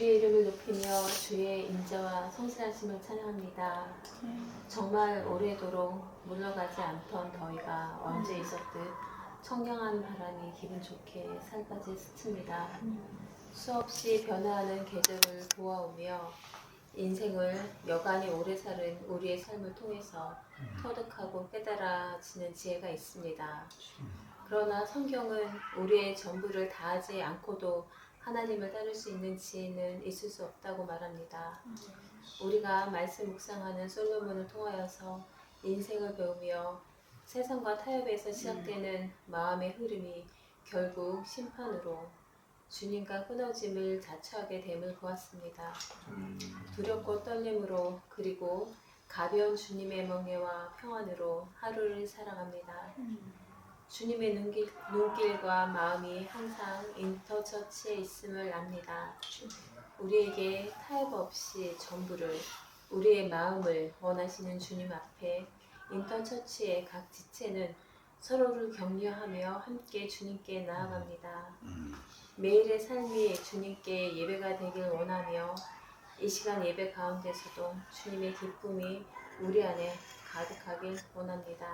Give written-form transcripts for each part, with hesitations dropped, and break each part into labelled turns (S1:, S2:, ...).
S1: 주의 이름을 높이며 주의 인자와 성실하심을 찬양합니다. 정말 오래도록 물러가지 않던 더위가 언제 있었듯 청량한 바람이 기분 좋게 살까지 스칩니다. 수없이 변화하는 계절을 보아오며 인생을 여간이 오래 사는 우리의 삶을 통해서 터득하고 깨달아지는 지혜가 있습니다. 그러나 성경은 우리의 전부를 다하지 않고도 하나님을 따를 수 있는 지혜는 있을 수 없다고 말합니다. 우리가 말씀 묵상하는 솔로몬을 통하여서 인생을 배우며 세상과 타협에서 시작되는 마음의 흐름이 결국 심판으로 주님과 끊어짐을 자처하게 됨을 보았습니다. 두렵고 떨림으로 그리고 가벼운 주님의 멍에와 평안으로 하루를 살아갑니다. 주님의 눈길과 마음이 항상 인터처치에 있음을 압니다. 우리에게 타협 없이 전부를, 우리의 마음을 원하시는 주님 앞에 인터처치의 각 지체는 서로를 격려하며 함께 주님께 나아갑니다. 매일의 삶이 주님께 예배가 되길 원하며 이 시간 예배 가운데서도 주님의 기쁨이 우리 안에 가득하길 원합니다.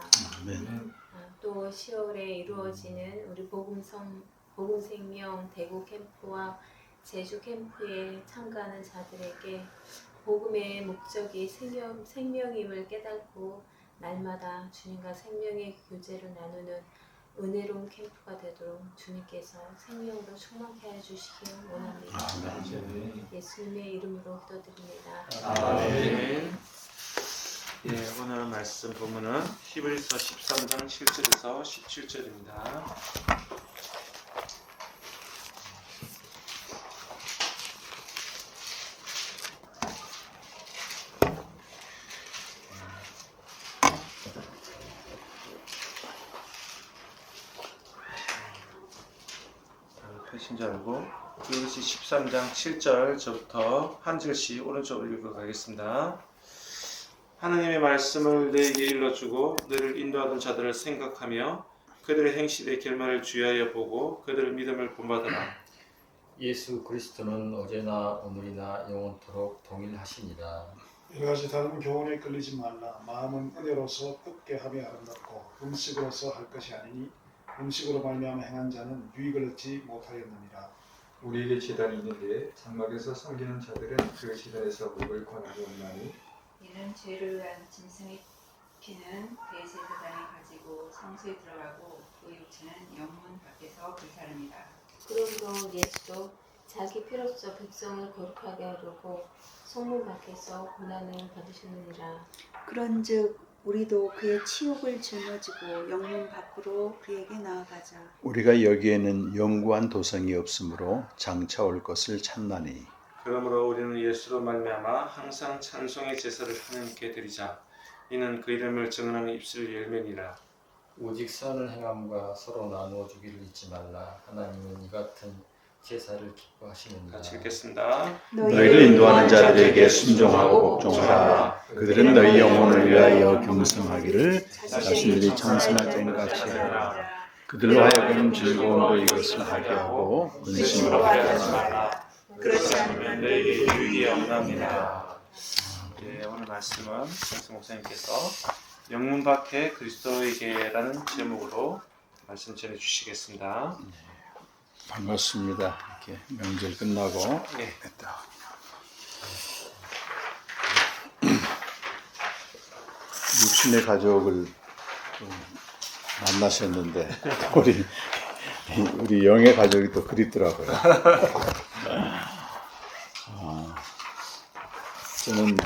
S1: 또 10월에 이루어지는 우리 복음생명 대구 캠프와 제주 캠프에 참가하는 자들에게 복음의 목적이 생명임을 깨닫고 날마다 주님과 생명의 교제를 나누는 은혜로운 캠프가 되도록 주님께서 생명으로 충만케 해주시길 원합니다. 예수님의 이름으로 기도드립니다.
S2: 아멘. 예, 오늘 말씀 본문은 히브리서 13장 7절에서 17절입니다. 펴신 줄 알고 히브리서 13장 7절 저부터 한 절씩 오른쪽으로 읽어가겠습니다. 하나님의 말씀을 내게 일러주고 너를 인도하던 자들을 생각하며 그들의 행실의 결말을 주의하여 보고 그들의 믿음을 본받아라.
S3: 예수 그리스도는 어제나 오늘이나 영원토록 동일하시니라.
S4: 이러가지 다른 교훈에 끌리지 말라. 마음은 은혜로서 뜻게 함이 아름답고 음식으로서 할 것이 아니니 음식으로 말미암아 행한 자는 유익을 얻지 못하였느니라.
S5: 우리에게 제단이 있는데 장막에서 섬기는 자들은 그 제단에서 목을 권하지 없나니
S6: 이는 죄를 위한 짐승의 피는 대제사장이 가지고 성소에 들어가고 그 육체는 영문 밖에서 불사릅니다.
S1: 그러므로 예수도 자기 피로써 백성을 거룩하게 하려고 성문 밖에서 고난을 받으셨느니라.
S7: 그런즉 우리도 그의 치욕을 짊어지고 영문 밖으로 그에게 나아가자.
S8: 우리가 여기에는 영구한 도성이 없으므로 장차 올 것을 찾나니
S2: 그러므로 우리는 예수로 말미암아 항상 찬송의 제사를 하나님께 드리자. 이는 그 이름을 증언하는 입술 열매니라.
S3: 오직 선을 행함과 서로 나누어 주기를 잊지 말라. 하나님은 이 같은 제사를 기뻐하시느니라.
S2: 같이 읽겠습니다.
S8: 너희를 인도하는 자들에게 순종하고 복종하라. 그들은 너희 영혼을 위하여 겸손하기를 자신들이 청승할 때같이 하라. 그들로 하여금 즐거움으로 이것을 하게 하고 근심으로 하게 하지 마라.
S2: 그렇지 않으면 너희에게 유익이 없나니라. 예, 오늘 말씀은 박수 목사님께서 영문 밖에 그리스도에게라는 제목으로 말씀 전해 주시겠습니다.
S8: 반갑습니다. 이렇게 명절 끝나고
S2: 예.
S8: 됐다. 육신의 가족을 좀 만나셨는데 우리 영의 가족이 또 그립더라고요. 저는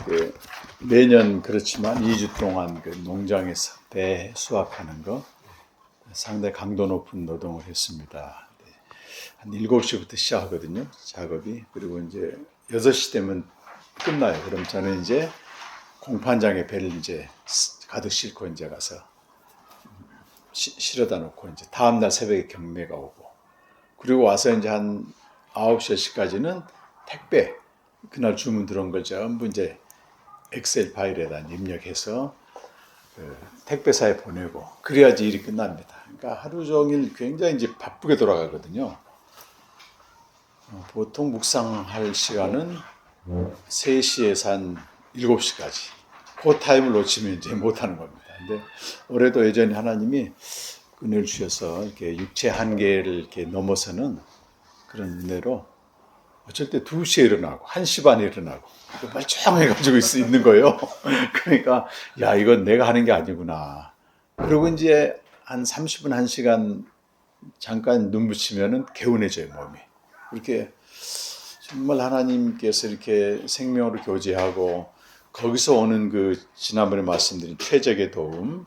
S8: 매년 그렇지만 2주 동안 농장에서 배 수확하는 거 상당히 강도 높은 노동을 했습니다. 한 7시부터 시작하거든요, 작업이. 그리고 이제 6시 되면 끝나요. 그럼 저는 이제 공판장에 배를 이제 가득 싣고 이제 가서 실어다 놓고 이제 다음날 새벽에 경매가 오고, 그리고 와서 이제 한 9시, 10시까지는 택배, 그날 주문 들어온 걸 전부 이제 엑셀 파일에다 입력해서 택배사에 보내고, 그래야지 일이 끝납니다. 그러니까 하루 종일 굉장히 이제 바쁘게 돌아가거든요. 보통 묵상할 시간은 3시에서 한 7시까지. 그 타임을 놓치면 이제 못하는 겁니다. 근데 올해도 여전히 하나님이 은혜를 주셔서 이렇게 육체 한계를 이렇게 넘어서는 그런 은혜로 어쩔 때 2시에 일어나고 1시 반에 일어나고 멀쩡해가지고 있는 거예요. 그러니까 야, 이건 내가 하는 게 아니구나. 그리고 이제 한 30분 1시간 잠깐 눈 붙이면은 개운해져요, 몸이. 그렇게 정말 하나님께서 이렇게 생명으로 교제하고 거기서 오는 그 지난번에 말씀드린 최적의 도움,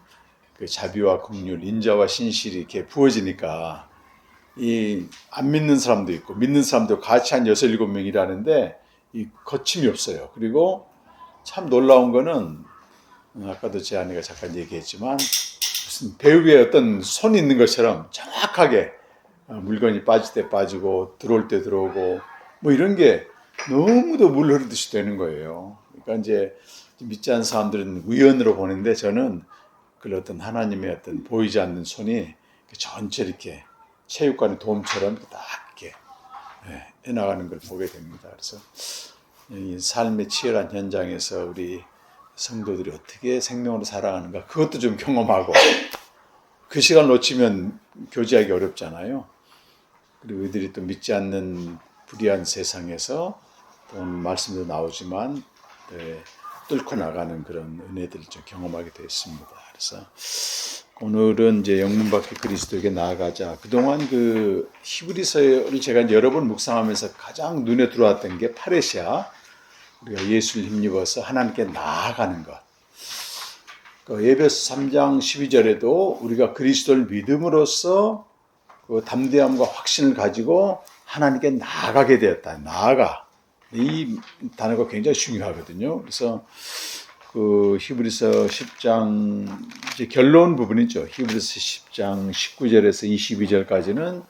S8: 그 자비와 긍휼, 인자와 신실이 이렇게 부어지니까 이 안 믿는 사람도 있고 믿는 사람도 같이 한 6, 7명 일하는데 이 거침이 없어요. 그리고 참 놀라운 거는 아까도 제 아내가 잠깐 얘기했지만 무슨 배우에 어떤 손이 있는 것처럼 정확하게 물건이 빠질 때 빠지고 들어올 때 들어오고 뭐 이런 게 너무도 물 흐르듯이 되는 거예요. 그러니까 이제 믿지 않는 사람들은 우연으로 보는데 저는 그 어떤 하나님의 어떤 보이지 않는 손이 전체 이렇게 체육관의 돔처럼 딱 이렇게 해나가는 걸 보게 됩니다. 그래서 이 삶의 치열한 현장에서 우리 성도들이 어떻게 생명으로 살아가는가 그것도 좀 경험하고 그 시간 놓치면 교제하기 어렵잖아요. 그리고 이들이 또 믿지 않는 불의한 세상에서 또 말씀도 나오지만 뚫고 나가는 그런 은혜들을 좀 경험하게 되었습니다. 그래서 오늘은 이제 영문 밖에 그리스도에게 나아가자. 그동안 그 히브리서를 제가 이제 여러 번 묵상하면서 가장 눈에 들어왔던 게 파레시아. 우리가 예수를 힘입어서 하나님께 나아가는 것. 그 에베소 3장 12절에도 우리가 그리스도를 믿음으로써 그 담대함과 확신을 가지고 하나님께 나아가게 되었다. 나아가. 이 단어가 굉장히 중요하거든요. 그래서 그 히브리서 10장 이제 결론 부분이죠. 히브리서 10장 19절에서 22절까지는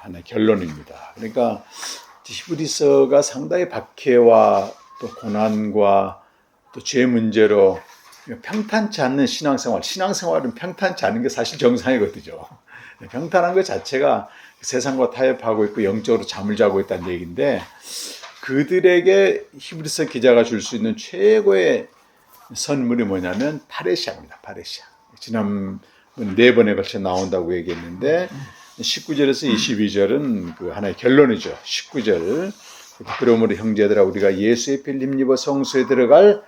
S8: 하나의 결론입니다. 그러니까 히브리서가 상당히 박해와 또 고난과 또 죄 문제로 평탄치 않는 신앙생활은 평탄치 않은 게 사실 정상이거든요. 평탄한 것 자체가 세상과 타협하고 있고 영적으로 잠을 자고 있다는 얘기인데 그들에게 히브리서 기자가 줄 수 있는 최고의 선물이 뭐냐면 파레시아입니다. 파레시아. 지난 4번에 걸쳐 나온다고 얘기했는데 19절에서 22절은 그 하나의 결론이죠. 19절. 그러므로 형제들아 우리가 예수의 피를 힘입어 성소에 들어갈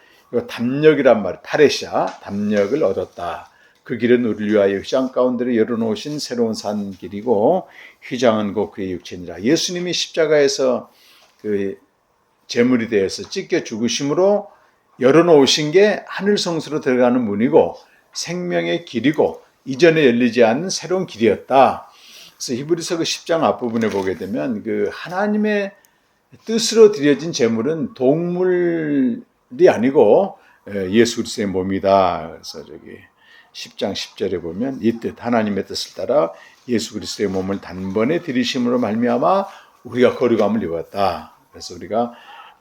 S8: 담력이란 말, 파레시아 담력을 얻었다. 그 길은 우리를 위하여 휘장 가운데로 열어놓으신 새로운 산 길이고 휘장은 곧 그의 육체니라. 예수님이 십자가에서 그 제물이 되어서 찢겨 죽으심으로 열어놓으신 게 하늘 성소로 들어가는 문이고 생명의 길이고 이전에 열리지 않은 새로운 길이었다. 그래서 히브리서 그 10장 앞부분에 보게 되면 그 하나님의 뜻으로 드려진 제물은 동물이 아니고 예수 그리스도의 몸이다. 그래서 저기 10장 10절에 보면 이 뜻 하나님의 뜻을 따라 예수 그리스도의 몸을 단번에 들이심으로 말미암아 우리가 거룩함을 입었다. 그래서 우리가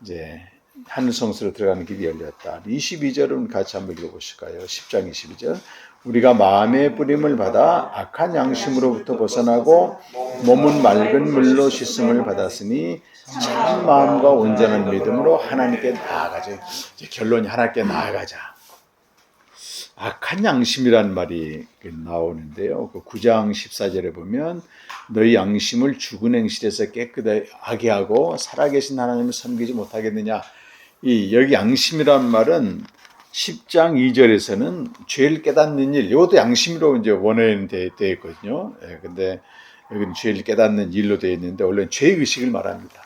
S8: 이제 하늘 성소로 들어가는 길이 열렸다. 22절은 같이 한번 읽어보실까요? 10장 22절. 우리가 마음의 뿌림을 받아 악한 양심으로부터 벗어나고 몸은 맑은 물로 씻음을 받았으니 참 마음과 온전한 믿음으로 하나님께 나아가자. 이제 결론이 하나님께 나아가자. 악한 양심이란 말이 나오는데요. 그 9장 14절에 보면 너희 양심을 죽은 행실에서 깨끗하게 하고 살아계신 하나님을 섬기지 못하겠느냐. 여기 양심이란 말은 10장 2절에서는 죄를 깨닫는 일, 이것도 양심으로 이제 원어에는 되어 있거든요. 근데 여기는 죄를 깨닫는 일로 되어 있는데 원래는 죄의식을 말합니다.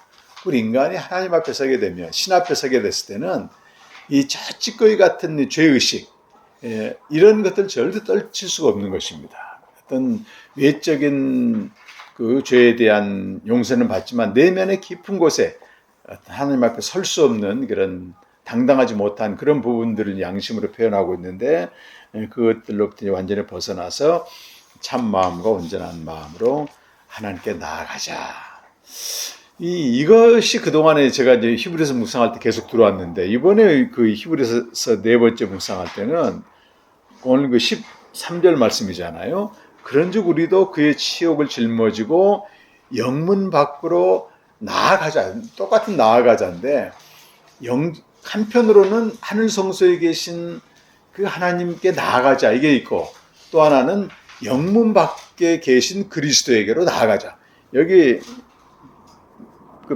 S8: 우리 인간이 하나님 앞에 서게 되면, 신 앞에 서게 됐을 때는 이 찌꺼기 같은 죄의식, 이런 것들 절대 떨칠 수가 없는 것입니다. 어떤 외적인 그 죄에 대한 용서는 받지만 내면의 깊은 곳에 하나님 앞에 설 수 없는 그런 당당하지 못한 그런 부분들을 양심으로 표현하고 있는데 그것들로부터 완전히 벗어나서 참 마음과 온전한 마음으로 하나님께 나아가자. 이것이 그동안에 제가 이제 히브리서 묵상할 때 계속 들어왔는데 이번에 그 히브리서 4번째 묵상할 때는 오늘 그 13절 말씀이잖아요. 그런즉 우리도 그의 치욕을 짊어지고 영문 밖으로 나아가자. 똑같은 나아가자인데 한편으로는 하늘 성소에 계신 그 하나님께 나아가자 이게 있고, 또 하나는 영문 밖에 계신 그리스도에게로 나아가자. 여기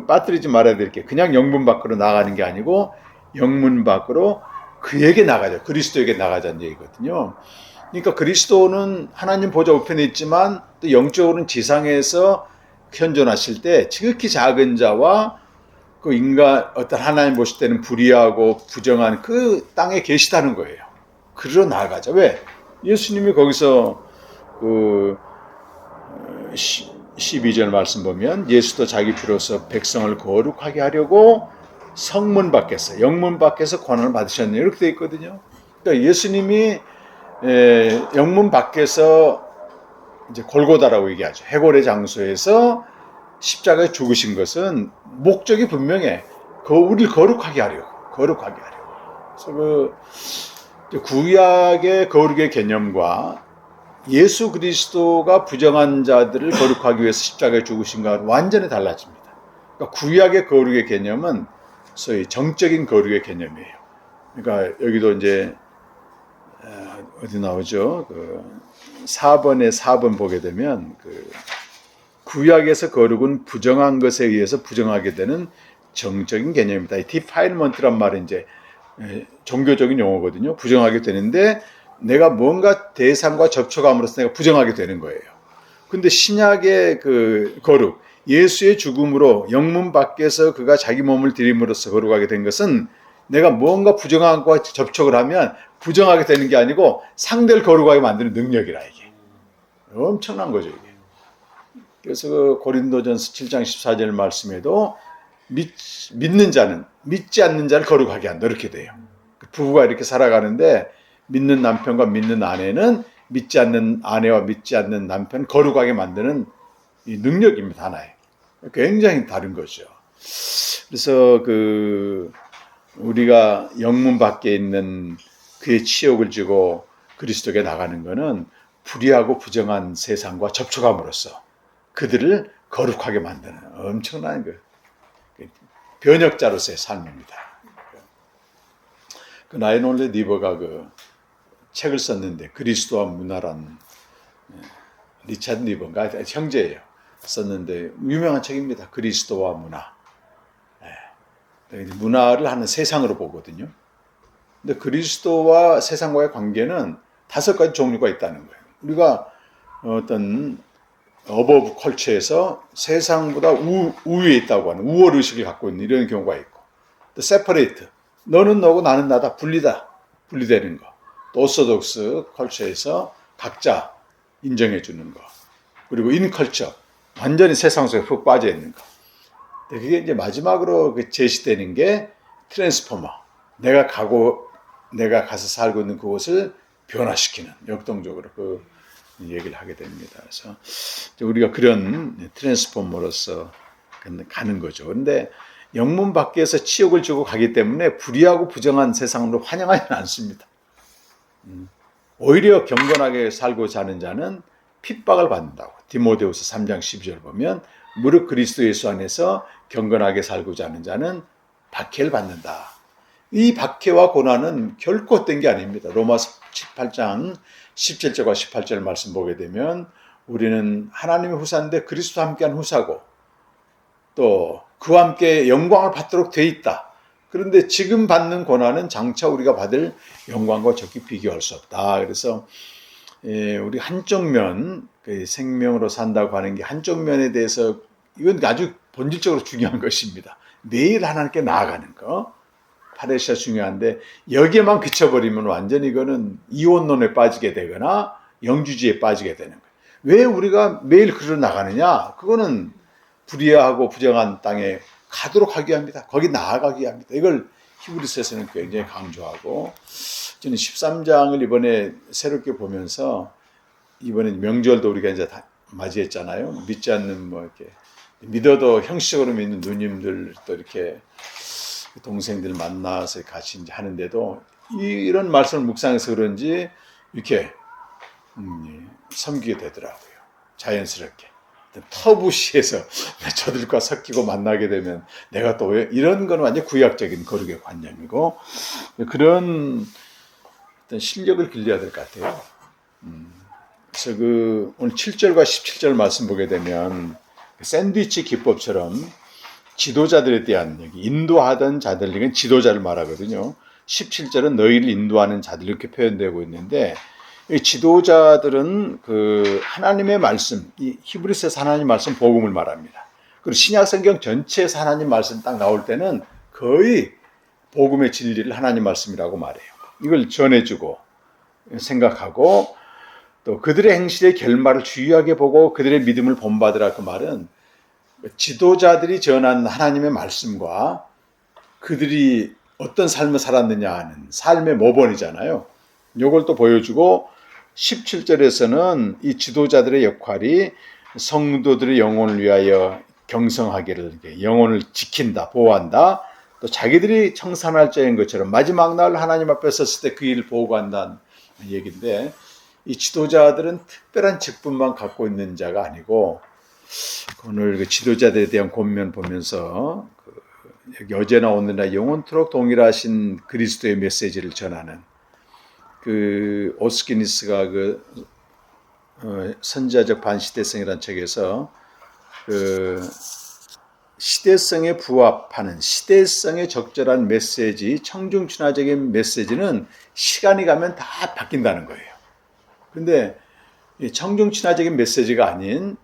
S8: 빠뜨리지 말아야 될 게, 그냥 영문 밖으로 나가는 게 아니고 영문 밖으로 그에게 나가자, 그리스도에게 나가자는 얘기거든요. 그러니까 그리스도는 하나님 보좌 우편에 있지만 또 영적으로는 지상에서 현존하실 때 지극히 작은 자와 그 인간, 어떤 하나님 보실 때는 불의하고 부정한 그 땅에 계시다는 거예요. 그리로 나아가자. 왜? 예수님이 거기서 12절 말씀 보면 예수도 자기 피로써 백성을 거룩하게 하려고 성문 밖에서, 영문 밖에서 권한을 받으셨네요. 이렇게 되어 있거든요. 그러니까 예수님이 영문 밖에서 이제 골고다라고 얘기하죠. 해골의 장소에서 십자가에 죽으신 것은 목적이 분명해. 우리를 거룩하게 하려고. 그래서 구약의 거룩의 개념과 예수 그리스도가 부정한 자들을 거룩하기 위해서 십자가에 죽으신 것과 완전히 달라집니다. 그러니까 구약의 거룩의 개념은 소위 정적인 거룩의 개념이에요. 그러니까 여기도 이제 어디 나오죠? 4번에 4번 보게 되면 구약에서 거룩은 부정한 것에 의해서 부정하게 되는 정적인 개념입니다. 이 defilement란 말은 이제 종교적인 용어거든요. 부정하게 되는데 내가 뭔가 대상과 접촉함으로써 내가 부정하게 되는 거예요. 근데 신약의 거룩, 예수의 죽음으로 영문 밖에서 그가 자기 몸을 드림으로써 거룩하게 된 것은 내가 뭔가 부정한 것과 접촉을 하면 부정하게 되는 게 아니고 상대를 거룩하게 만드는 능력이라, 이게. 엄청난 거죠, 이게. 그래서 고린도전서 7장 14절 말씀에도 믿는 자는 믿지 않는 자를 거룩하게 한다, 이렇게 돼요. 부부가 이렇게 살아가는데 믿는 남편과 믿는 아내는 믿지 않는 아내와 믿지 않는 남편을 거룩하게 만드는 이 능력입니다, 하나에. 굉장히 다른 거죠. 그래서 우리가 영문 밖에 있는 그의 치욕을 지고 그리스도에게 나가는 것은 불의하고 부정한 세상과 접촉함으로써 그들을 거룩하게 만드는 엄청난 변혁자로서의 삶입니다. 나인올레 니버가 책을 썼는데, 그리스도와 문화란, 리차드 니버가 형제예요. 썼는데 유명한 책입니다. 그리스도와 문화. 문화를 하는 세상으로 보거든요. 근데 그리스도와 세상과의 관계는 5가지 종류가 있다는 거예요. 우리가 어떤 어버브 컬처에서 세상보다 우위에 있다고 하는 우월 의식을 갖고 있는 이런 경우가 있고, 또 세퍼레이트, 너는 너고 나는 나다, 분리되는 거. 또 오소독스 컬처에서 각자 인정해 주는 거. 그리고 인컬처, 완전히 세상 속에 푹 빠져 있는 거. 그게 이제 마지막으로 제시되는 게 트랜스포머. 내가 가서 살고 있는 그곳을 변화시키는, 역동적으로 얘기를 하게 됩니다. 그래서 우리가 그런 트랜스포머로서 가는 거죠. 그런데 영문 밖에서 치욕을 주고 가기 때문에 불의하고 부정한 세상으로 환영하지는 않습니다. 오히려 경건하게 살고자 하는 자는 핍박을 받는다고. 디모데후서 3장 12절 보면 무릇 그리스도 예수 안에서 경건하게 살고자 하는 자는 박해를 받는다. 이 박해와 고난은 결코 헛된 게 아닙니다. 로마서 18장 17절과 18절 말씀 보게 되면 우리는 하나님의 후사인데 그리스도와 함께한 후사고 또 그와 함께 영광을 받도록 돼 있다. 그런데 지금 받는 고난은 장차 우리가 받을 영광과 적게 비교할 수 없다. 그래서 우리 한쪽 면, 생명으로 산다고 하는 게 한쪽 면에 대해서 이건 아주 본질적으로 중요한 것입니다. 매일 하나님께 나아가는 거. 파레시아 중요한데 여기에만 그쳐버리면 완전히 이거는 이원론에 빠지게 되거나 영주주의에 빠지게 되는 거예요. 왜 우리가 매일 그리로 나가느냐? 그거는 불의하고 부정한 땅에 가도록 하기 위함이다. 거기 나아가기 위함이다. 이걸 히브리서에서는 굉장히 강조하고, 저는 13장을 이번에 새롭게 보면서, 이번에 명절도 우리가 이제 다 맞이했잖아요. 믿지 않는 이렇게 믿어도 형식적으로 믿는 누님들 또 이렇게 동생들 만나서 같이 이제 하는데도 이런 말씀을 묵상해서 그런지 이렇게 섬기게 되더라고요. 자연스럽게. 터부시에서 저들과 섞이고 만나게 되면 내가 또 왜 이런 건 완전 구약적인 거룩의 관념이고 그런 어떤 실력을 길러야 될 것 같아요. 그래서 오늘 7절과 17절 말씀 보게 되면 샌드위치 기법처럼 지도자들에 대한 얘기, 인도하던 자들, 이건 지도자를 말하거든요. 17절은 너희를 인도하는 자들 이렇게 표현되고 있는데 이 지도자들은 그 하나님의 말씀, 이 히브리서에서 하나님 말씀 복음을 말합니다. 그리고 신약 성경 전체에서 하나님 말씀 딱 나올 때는 거의 복음의 진리를 하나님 말씀이라고 말해요. 이걸 전해주고 생각하고 또 그들의 행실의 결말을 주의하게 보고 그들의 믿음을 본받으라 그 말은 지도자들이 전한 하나님의 말씀과 그들이 어떤 삶을 살았느냐 하는 삶의 모본이잖아요. 이걸 또 보여주고 17절에서는 이 지도자들의 역할이 성도들의 영혼을 위하여 경성하기를 영혼을 지킨다, 보호한다. 또 자기들이 청산할 자인 것처럼 마지막 날 하나님 앞에 섰을 때 그 일을 보호한다는 얘기인데 이 지도자들은 특별한 직분만 갖고 있는 자가 아니고 오늘 그 지도자들에 대한 권면 보면서 어제나 오늘나 영원토록 동일하신 그리스도의 메시지를 전하는 그 오스키니스가 그 선지자적 반시대성이라는 책에서 그 시대성에 부합하는 시대성에 적절한 메시지, 청중춘화적인 메시지는 시간이 가면 다 바뀐다는 거예요. 근데 청중춘화적인 메시지가 아닌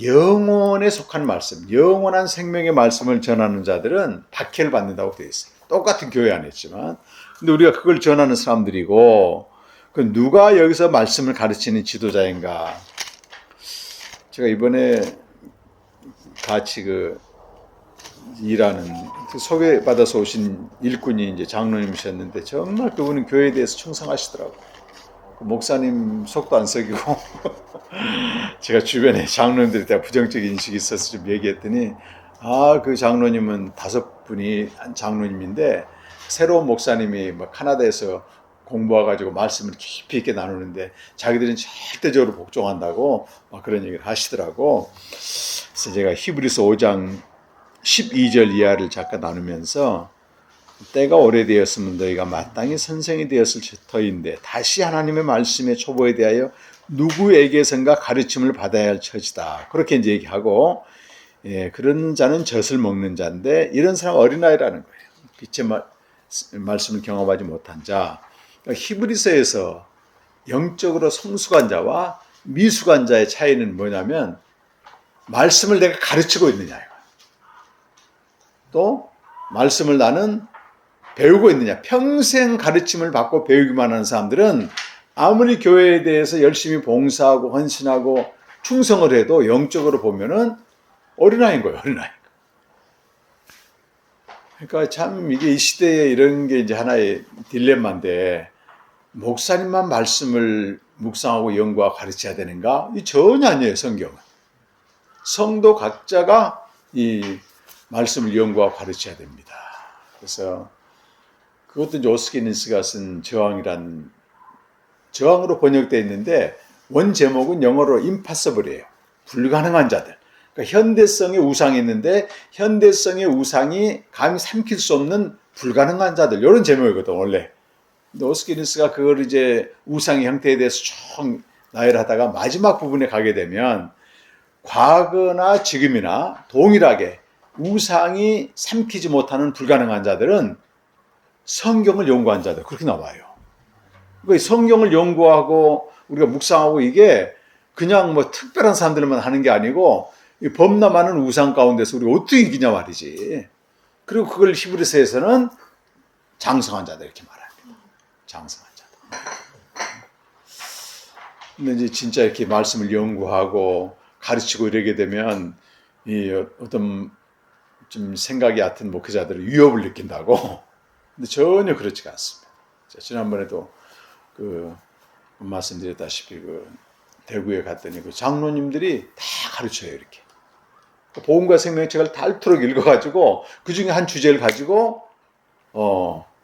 S8: 영혼에 속한 말씀, 영원한 생명의 말씀을 전하는 자들은 박해를 받는다고 되어 있어요. 똑같은 교회 안이었지만. 근데 우리가 그걸 전하는 사람들이고, 그 누가 여기서 말씀을 가르치는 지도자인가? 제가 이번에 같이 일하는 소개받아서 오신 일꾼이 이제 장로님이셨는데 정말 그분은 교회에 대해서 충성하시더라고요. 목사님 속도 안 썩이고 제가 주변에 장로님들에 대한 부정적인 인식이 있어서 좀 얘기했더니 그 장로님은 5분이 한 장로님인데 새로운 목사님이 카나다에서 공부와가지고 말씀을 깊이 있게 나누는데 자기들은 절대적으로 복종한다고 그런 얘기를 하시더라고. 그래서 제가 히브리서 5장 12절 이하를 잠깐 나누면서 때가 오래되었으면 너희가 마땅히 선생이 되었을 터인데 다시 하나님의 말씀의 초보에 대하여 누구에게선가 가르침을 받아야 할 처지다. 그렇게 이제 얘기하고 그런 자는 젖을 먹는 자인데 이런 사람은 어린아이라는 거예요. 빛의 말씀을 경험하지 못한 자. 그러니까 히브리서에서 영적으로 성숙한 자와 미숙한 자의 차이는 뭐냐면 말씀을 내가 가르치고 있느냐 또 말씀을 나는 배우고 있느냐. 평생 가르침을 받고 배우기만 하는 사람들은 아무리 교회에 대해서 열심히 봉사하고 헌신하고 충성을 해도 영적으로 보면은 어린아이인 거예요. 어린아이. 그러니까 참 이게 이 시대에 이런 게 이제 하나의 딜레마인데 목사님만 말씀을 묵상하고 연구하고 가르쳐야 되는가? 이 전혀 아니에요. 성경은. 성도 각자가 이 말씀을 연구하고 가르쳐야 됩니다. 그래서 그것도 이제 오스키니스가 쓴 저항으로 번역되어 있는데 원 제목은 영어로 impossible이에요. 불가능한 자들. 그러니까 현대성의 우상이 있는데 현대성의 우상이 감히 삼킬 수 없는 불가능한 자들 이런 제목이거든 원래. 근데 오스키니스가 그걸 이제 우상의 형태에 대해서 쭉 나열하다가 마지막 부분에 가게 되면 과거나 지금이나 동일하게 우상이 삼키지 못하는 불가능한 자들은 성경을 연구한 자들 그렇게 나와요. 그러니까 성경을 연구하고 우리가 묵상하고 이게 그냥 뭐 특별한 사람들만 하는 게 아니고 범람하는 우상 가운데서 우리가 어떻게 이기냐 말이지. 그리고 그걸 히브리서에서는 장성한 자들 이렇게 말합니다. 장성한 자들. 근데 이제 진짜 이렇게 말씀을 연구하고 가르치고 이러게 되면 이 어떤 좀 생각이 얕은 목회자들은 위협을 느낀다고. 근데 전혀 그렇지가 않습니다. 지난번에도 말씀드렸다시피 대구에 갔더니 장로님들이 다 가르쳐요 이렇게. 복음과 생명책을 닳도록 읽어가지고 그 중에 한 주제를 가지고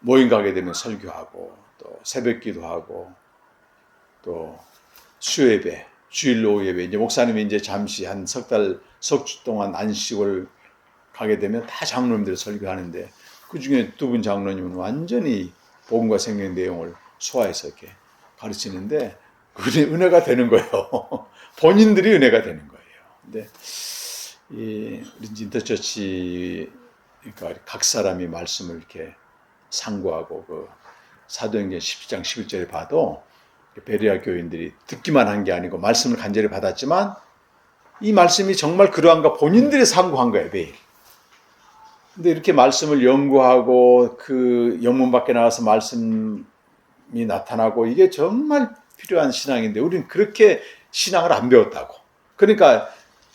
S8: 모임 가게 되면 설교하고 또 새벽기도하고 또 수요예배 주일 오후 예배, 이제 목사님이 이제 잠시 한 석 주 동안 안식을 가게 되면 다 장로님들이 설교하는데 그 중에 두 분 장로님은 완전히 복음과 생명의 내용을 소화해서 이렇게 가르치는데 그게 은혜가 되는 거예요. 본인들이 은혜가 되는 거예요. 근데 이 인터처치 그러니까 각 사람이 말씀을 이렇게 상고하고 그 사도행전 17장 11절에 봐도 베레아 교인들이 듣기만 한 게 아니고 말씀을 간절히 받았지만 이 말씀이 정말 그러한가 본인들이 상고한 거예요, 매일. 근데 이렇게 말씀을 연구하고 그 영문 밖에 나가서 말씀이 나타나고 이게 정말 필요한 신앙인데 우리는 그렇게 신앙을 안 배웠다고. 그러니까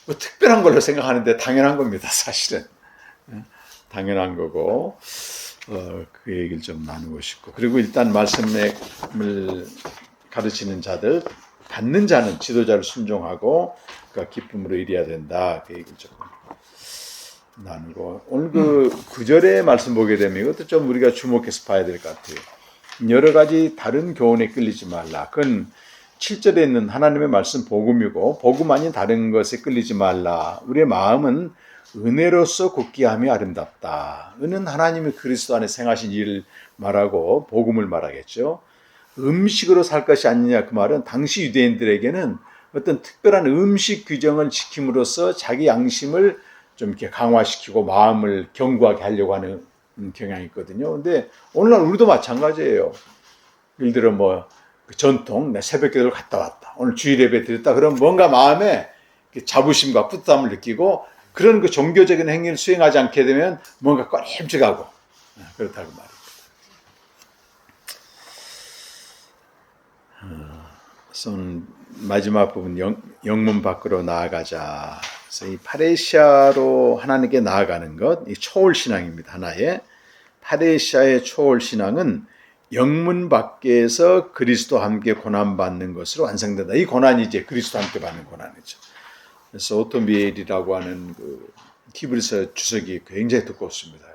S8: 뭐 특별한 걸로 생각하는데 당연한 겁니다, 사실은. 당연한 거고 그 얘기를 좀 나누고 싶고 그리고 일단 말씀을 가르치는 자들 받는 자는 지도자를 순종하고 그가 기쁨으로 이래야 된다 그 얘기를 조금 나누고 오늘 그 9절의 말씀 보게 되면 이것도 좀 우리가 주목해서 봐야 될 것 같아요. 여러 가지 다른 교훈에 끌리지 말라. 그건 7절에 있는 하나님의 말씀 복음이고 복음 아닌 다른 것에 끌리지 말라. 우리의 마음은 은혜로서 굳게 함이 아름답다. 은은 하나님이 그리스도 안에 생하신 일을 말하고 복음을 말하겠죠. 음식으로 살 것이 아니냐 그 말은 당시 유대인들에게는 어떤 특별한 음식 규정을 지킴으로써 자기 양심을 좀 이렇게 강화시키고 마음을 견고하게 하려고 하는 경향이 있거든요. 근데 오늘날 우리도 마찬가지예요. 예를 들어 뭐 전통 내 새벽기도를 갔다 왔다. 오늘 주일 예배 드렸다. 그럼 뭔가 마음에 자부심과 뿌듯함을 느끼고 그런 그 종교적인 행위를 수행하지 않게 되면 뭔가 꺼림직하고 그렇다고 말입니다. 마지막 부분 영문 밖으로 나아가자. 그래서 이 파레시아로 하나님께 나아가는 것, 이 초월 신앙입니다. 하나의 파레시아의 초월 신앙은 영문 밖에서 그리스도와 함께 고난받는 것으로 완성된다. 이 고난이 이제 그리스도와 함께 받는 고난이죠. 그래서 오토미엘이라고 하는 그 히브리서 주석이 굉장히 두껍습니다.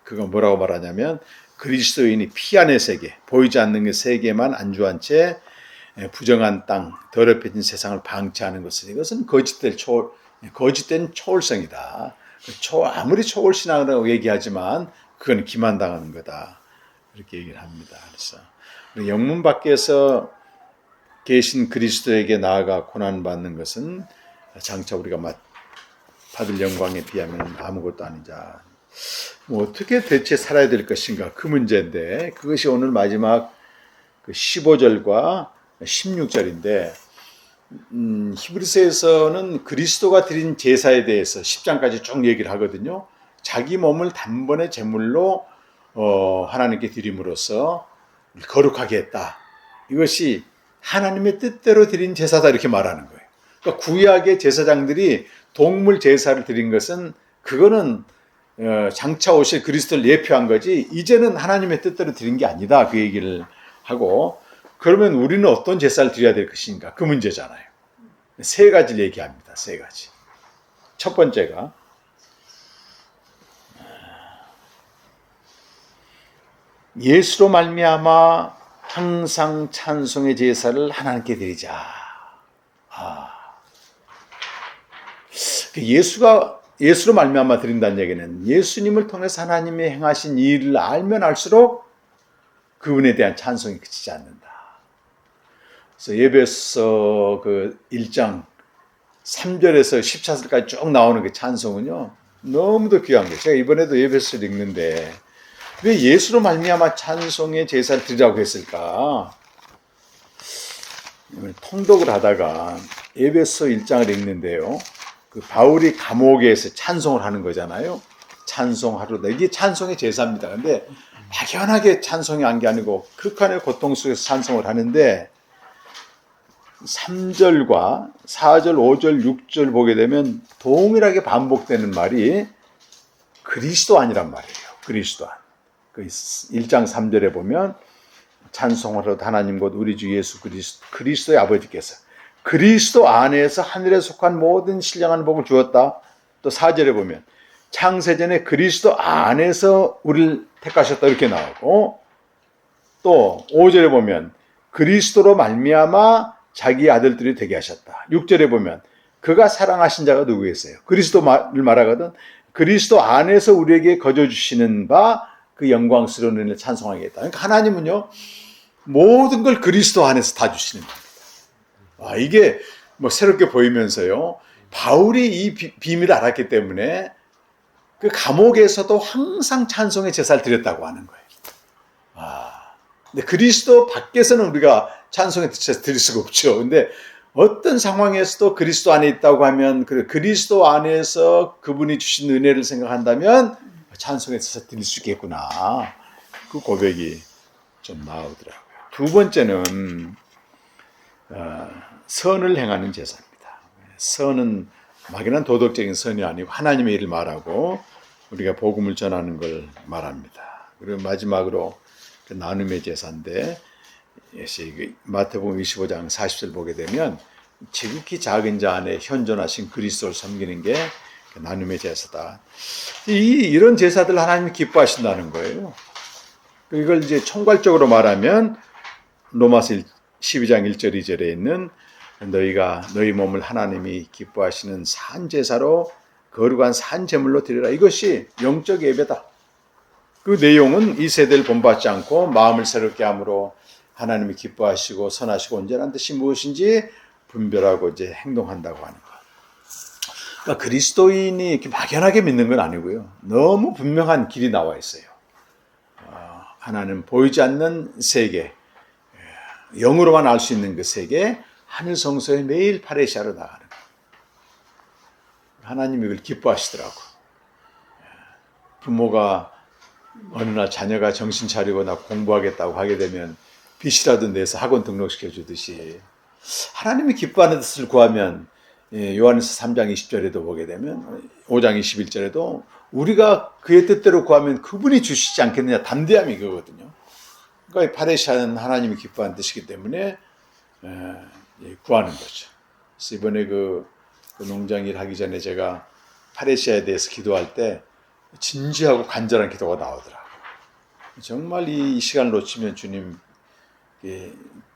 S8: 그가 뭐라고 말하냐면 그리스도인이 피 안의 세계, 보이지 않는 그 세계만 안주한 채 부정한 땅, 더럽혀진 세상을 방치하는 것은 이것은 거짓된 초월성이다. 아무리 초월 신앙이라고 얘기하지만 그건 기만당하는 거다. 그렇게 얘기를 합니다. 그래서 영문 밖에서 계신 그리스도에게 나아가 고난받는 것은 장차 우리가 받을 영광에 비하면 아무것도 아니자. 뭐 어떻게 대체 살아야 될 것인가 그 문제인데 그것이 오늘 마지막 그 15절과 16절인데 히브리서에서는 그리스도가 드린 제사에 대해서 10장까지 쭉 얘기를 하거든요. 자기 몸을 단번에 제물로 하나님께 드림으로써 거룩하게 했다. 이것이 하나님의 뜻대로 드린 제사다 이렇게 말하는 거예요. 그러니까 구약의 제사장들이 동물 제사를 드린 것은 그거는 장차 오실 그리스도를 예표한 거지 이제는 하나님의 뜻대로 드린 게 아니다 그 얘기를 하고 그러면 우리는 어떤 제사를 드려야 될 것인가 그 문제잖아요. 세 가지를 얘기합니다. 세 가지. 첫 번째가 예수로 말미암아 항상 찬송의 제사를 하나님께 드리자. 예수로 말미암아 드린다는 얘기는 예수님을 통해서 하나님이 행하신 일을 알면 알수록 그분에 대한 찬송이 그치지 않는다. 그래서 예배서 그 1장 3절에서 14절까지 쭉 나오는 그 찬송은요 너무도 귀한 거예요. 제가 이번에도 예배서를 읽는데 왜 예수로 말미암아 찬송의 제사를 드리라고 했을까? 통독을 하다가 예배서 1장을 읽는데요. 그 바울이 감옥에서 찬송을 하는 거잖아요. 찬송하루다. 이게 찬송의 제사입니다. 근데 막연하게 찬송이 한 게 아니고 극한의 고통 속에서 찬송을 하는데 3절과 4절, 5절, 6절 보게 되면 동일하게 반복되는 말이 그리스도 안이란 말이에요. 그리스도 안. 그 1장 3절에 보면 찬송하로다 하나님 곧 우리 주 예수 그리스도의 아버지께서 그리스도 안에서 하늘에 속한 모든 신령한 복을 주었다. 또 4절에 보면 창세전에 그리스도 안에서 우리를 택하셨다 이렇게 나오고 또 5절에 보면 그리스도로 말미암아 자기 아들들이 되게 하셨다. 6절에 보면 그가 사랑하신 자가 누구겠어요? 그리스도를 말하거든 그리스도 안에서 우리에게 거저 주시는 바 그 영광스러운 은혜를 찬송하겠다. 그러니까 하나님은요 모든 걸 그리스도 안에서 다 주시는 겁니다. 이게 뭐 새롭게 보이면서요. 바울이 이 비밀을 알았기 때문에 그 감옥에서도 항상 찬송의 제사를 드렸다고 하는 거예요. 근데 그리스도 밖에서는 우리가 찬송의 제사 드릴 수가 없죠. 근데 어떤 상황에서도 그리스도 안에 있다고 하면 그리스도 안에서 그분이 주신 은혜를 생각한다면 찬송의 제사 드릴 수 있겠구나. 그 고백이 좀 나오더라고요. 두 번째는 선을 행하는 제사입니다. 선은 막연한 도덕적인 선이 아니고 하나님의 일을 말하고 우리가 복음을 전하는 걸 말합니다. 그리고 마지막으로 그 나눔의 제사인데 마태복음 25장 40절 보게 되면 지극히 작은 자 안에 현존하신 그리스도를 섬기는 게 나눔의 제사다. 이런 제사들 하나님이 기뻐하신다는 거예요. 이걸 이제 총괄적으로 말하면 로마서 12장 1절 2절에 있는 너희가 너희 몸을 하나님이 기뻐하시는 산 제사로 거룩한 산 제물로 드리라. 이것이 영적 예배다. 그 내용은 이 세대를 본받지 않고 마음을 새롭게 함으로 하나님이 기뻐하시고 선하시고 온전한 뜻이 무엇인지 분별하고 이제 행동한다고 하는 것. 그러니까 그리스도인이 이렇게 막연하게 믿는 건 아니고요. 너무 분명한 길이 나와 있어요. 하나는 보이지 않는 세계, 영으로만 알 수 있는 그 세계, 하늘 성소에 매일 파레시아로 나가는 거예요. 하나님이 이걸 기뻐하시더라고. 부모가 어느 날 자녀가 정신 차리거나 공부하겠다고 하게 되면 빚이라도 내서 학원 등록시켜 주듯이 하나님이 기뻐하는 뜻을 구하면 요한에서 3장 20절에도 보게 되면 5장 21절에도 우리가 그의 뜻대로 구하면 그분이 주시지 않겠느냐 담대함이 그거거든요. 그러니까 파레시아는 하나님이 기뻐하는 뜻이기 때문에 구하는 거죠. 그래서 이번에 그 농장 일 하기 전에 제가 파레시아에 대해서 기도할 때 진지하고 간절한 기도가 나오더라고요. 정말 이 시간을 놓치면 주님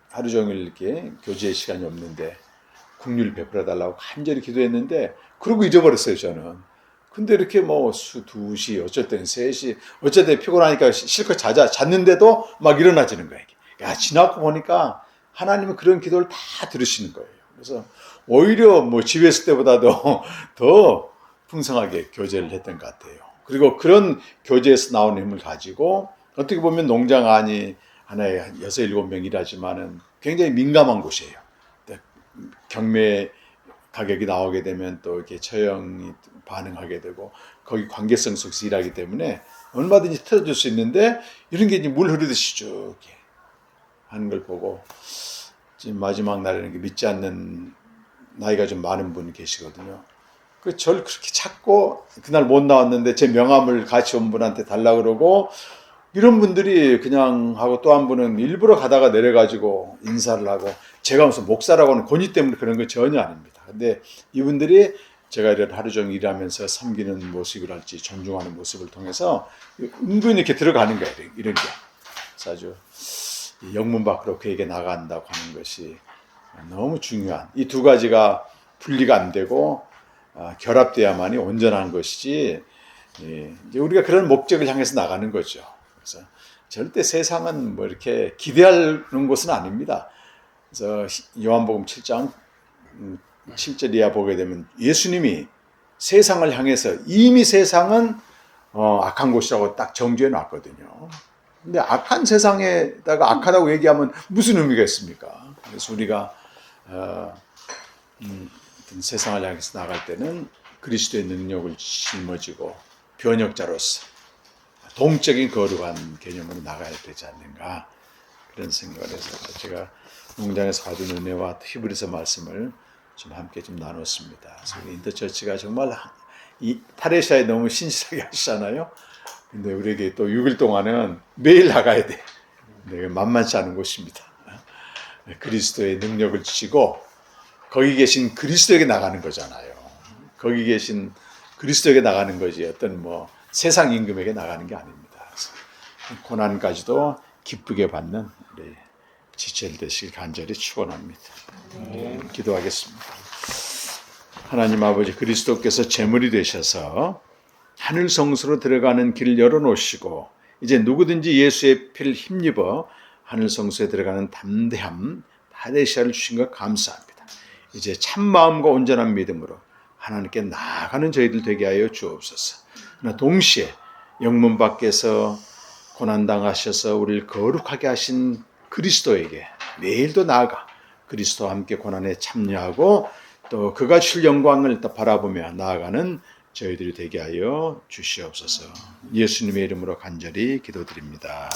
S8: 하루 종일 이렇게 교제의 시간이 없는데 국률 베풀어 달라고 간절히 기도했는데 그러고 잊어버렸어요 저는. 근데 이렇게 뭐 2시 어쩔 때는 3시 어쩔 때 피곤하니까 실컷 잤는데도 막 일어나지는 거예요. 야 지나고 보니까 하나님은 그런 기도를 다 들으시는 거예요. 그래서 오히려 뭐 집에 있을 때보다도 더 풍성하게 교제를 했던 것 같아요. 그리고 그런 교제에서 나오는 힘을 가지고 어떻게 보면 농장 안이 하나에 한 6, 7명 일하지만은 굉장히 민감한 곳이에요. 경매 가격이 나오게 되면 또 이렇게 처형이 반응하게 되고 거기 관계성 속에서 일하기 때문에 얼마든지 틀어줄 수 있는데 이런 게 이제 물 흐르듯이 쭉 이렇게 하는 걸 보고 지금 마지막 날에는 믿지 않는 나이가 좀 많은 분이 계시거든요. 그 저를 그렇게 찾고 그날 못 나왔는데 제 명함을 같이 온 분한테 달라고 그러고 이런 분들이 그냥 하고 또 한 분은 일부러 가다가 내려가지고 인사를 하고 제가 무슨 목사라고 하는 권위 때문에 그런 건 전혀 아닙니다. 근데 이분들이 제가 이런 하루 종일 일하면서 섬기는 모습이랄지 존중하는 모습을 통해서 은근히 이렇게 들어가는 거예요. 이런 게. 그래서 아주 영문 밖으로 그에게 나간다고 하는 것이 너무 중요한 이 두 가지가 분리가 안 되고 결합돼야만이 온전한 것이지 이제 우리가 그런 목적을 향해서 나가는 거죠. 그래서 절대 세상은 뭐 이렇게 기대하는 것은 아닙니다. 그래서 요한복음 7장 7절 이하 보게 되면 예수님이 세상을 향해서 이미 세상은 악한 곳이라고 딱 정죄해 놨거든요. 근데 악한 세상에다가 악하다고 얘기하면 무슨 의미가 있습니까? 그래서 우리가 세상을 향해서 나갈 때는 그리스도의 능력을 짊어지고 변혁자로서 동적인 거룩한 개념으로 나가야 되지 않는가 그런 생각을 해서 제가 농장에서 받은 은혜와 히브리서 말씀을 좀 함께 좀 나눴습니다. 그래서 인터처치가 정말 이 파레시아에 너무 신실하게 하시잖아요. 근데 우리에게 또 6일 동안은 매일 나가야 돼. 근데 만만치 않은 곳입니다. 그리스도의 능력을 주시고 거기 계신 그리스도에게 나가는 거잖아요. 거기 계신 그리스도에게 나가는 거지 어떤 뭐 세상 임금에게 나가는 게 아닙니다. 고난까지도 기쁘게 받는 우리 지체를 되시길 간절히 축원합니다. 기도하겠습니다. 하나님 아버지, 그리스도께서 제물이 되셔서 하늘 성소로 들어가는 길을 열어놓으시고 이제 누구든지 예수의 피를 힘입어 하늘 성소에 들어가는 담대함, 바데시아를 주신 것 감사합니다. 이제 참 마음과 온전한 믿음으로 하나님께 나아가는 저희들 되게 하여 주옵소서. 그러나 동시에 영문 밖에서 고난당하셔서 우리를 거룩하게 하신 그리스도에게 매일도 나아가 그리스도와 함께 고난에 참여하고 또 그가 줄 영광을 또 바라보며 나아가는 저희들이 되게 하여 주시옵소서. 예수님의 이름으로 간절히 기도드립니다.